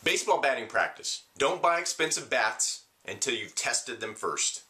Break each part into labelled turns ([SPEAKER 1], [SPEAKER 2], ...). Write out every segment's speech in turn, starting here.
[SPEAKER 1] Baseball batting practice. Don't buy expensive bats until you've tested them first.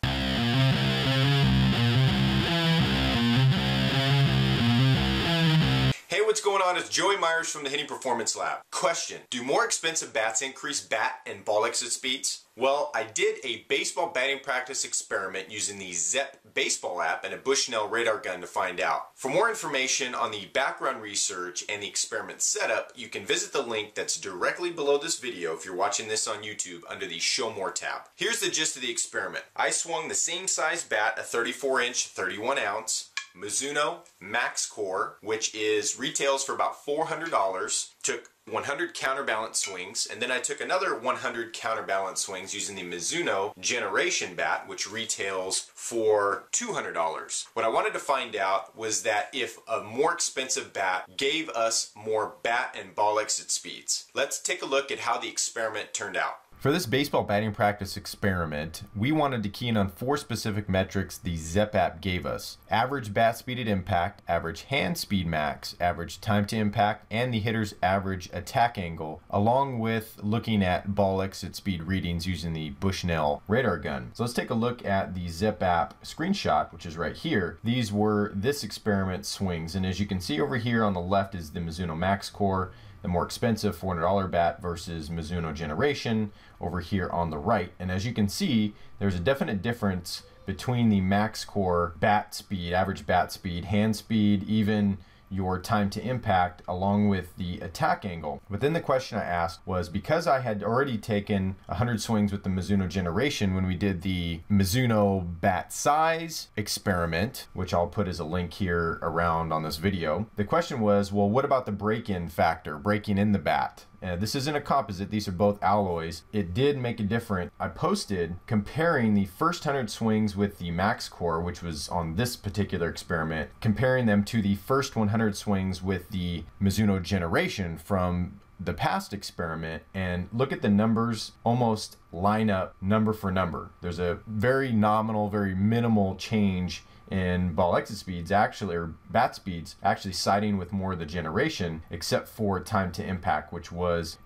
[SPEAKER 1] Hey, what's going on? It's Joey Myers from the Hitting Performance Lab. Question: do more expensive bats increase bat and ball exit speeds? Well, I did a baseball batting practice experiment using the ZEP baseball app and a Bushnell radar gun to find out. For more information on the background research and the experiment setup, you can visit the link that's directly below this video if you're watching this on YouTube under the Show More tab. Here's the gist of the experiment. I swung the same size bat, a 34-inch, 31-ounce, Mizuno MaxCore, which retails for about $400, took 100 counterbalance swings, and then I took another 100 counterbalance swings using the Mizuno Generation Bat, which retails for $200. What I wanted to find out was that if a more expensive bat gave us more bat and ball exit speeds. Let's take a look at how the experiment turned out.
[SPEAKER 2] For this baseball batting practice experiment, we wanted to key in on 4 specific metrics the ZEP app gave us: average bat speed at impact, average hand speed max, average time to impact, and the hitter's average attack angle, along with looking at ball exit speed readings using the Bushnell radar gun. So let's take a look at the ZEP app screenshot, which is right here. These were this experiment swings, and as you can see over here on the left is the Mizuno MaxCore, the more expensive $400 bat, versus Mizuno Generation over here on the right. And as you can see, there's a definite difference between the MaxCore bat speed, average bat speed, hand speed, even your time to impact, along with the attack angle. But then the question I asked was, because I had already taken 100 swings with the Mizuno Generation when we did the Mizuno bat size experiment, which I'll put as a link here around on this video, the question was, well, what about the break-in factor, breaking in the bat? This isn't a composite, these are both alloys. It did make a difference. I posted comparing the first 100 swings with the MaxCore, which was on this particular experiment, comparing them to the first 100 swings with the Mizuno Generation from the past experiment, and look at the numbers almost line up number for number. There's a very nominal, very minimal change in ball exit speeds, actually, or bat speeds, actually siding with more of the Generation, except for time to impact, which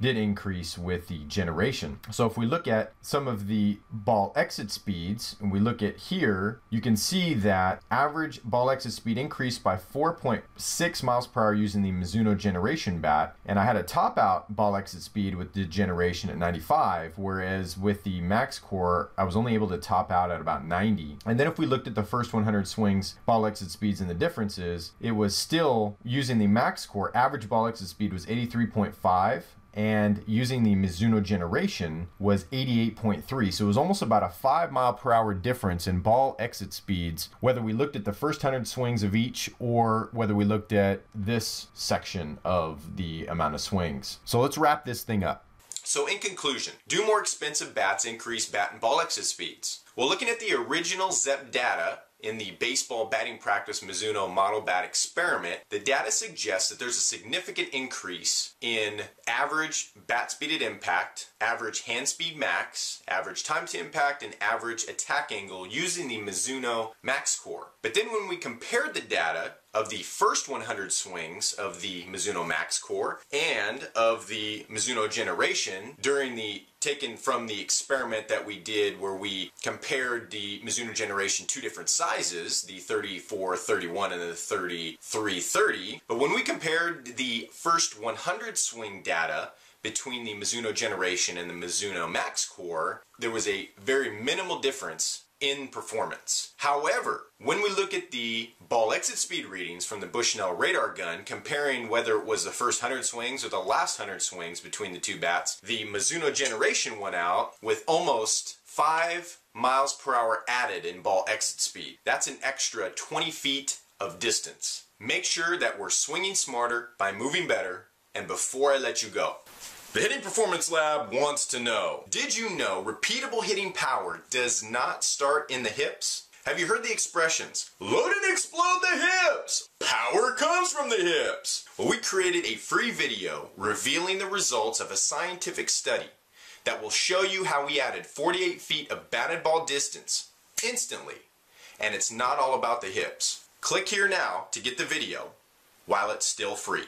[SPEAKER 2] did increase with the Generation. So if we look at some of the ball exit speeds, and we look at here, you can see that average ball exit speed increased by 4.6 miles per hour using the Mizuno Generation bat, and I had a top out ball exit speed with the Generation at 95, whereas with the MaxCore, I was only able to top out at about 90. And then if we looked at the first 100 swings, ball exit speeds, and the differences, it was still, using the MaxCore, average ball exit speed was 83.5, and using the Mizuno Generation was 88.3. So it was almost about a 5 mile per hour difference in ball exit speeds, whether we looked at the first 100 swings of each or whether we looked at this section of the amount of swings. So let's wrap this thing up.
[SPEAKER 1] So in conclusion, do more expensive bats increase bat and ball exit speeds? Well, looking at the original ZEP data in the baseball batting practice Mizuno model bat experiment, the data suggests that there's a significant increase in average bat speed at impact, average hand speed max, average time to impact, and average attack angle using the Mizuno MaxCore. But then when we compared the data of the first 100 swings of the Mizuno MaxCore and of the Mizuno Generation taken from the experiment that we did where we compared the Mizuno Generation 2 different sizes, the 34-31 and the 33-30. But when we compared the first 100 swing data between the Mizuno Generation and the Mizuno MaxCore, there was a very minimal difference in performance. However, when we look at the ball exit speed readings from the Bushnell radar gun, comparing whether it was the first 100 swings or the last 100 swings between the two bats, the Mizuno Generation went out with almost 5 miles per hour added in ball exit speed. That's an extra 20 feet of distance. Make sure that we're swinging smarter by moving better. And before I let you go, the Hitting Performance Lab wants to know, did you know repeatable hitting power does not start in the hips? Have you heard the expressions, load and explode the hips? Power comes from the hips. Well, we created a free video revealing the results of a scientific study that will show you how we added 48 feet of batted ball distance instantly. And it's not all about the hips. Click here now to get the video while it's still free.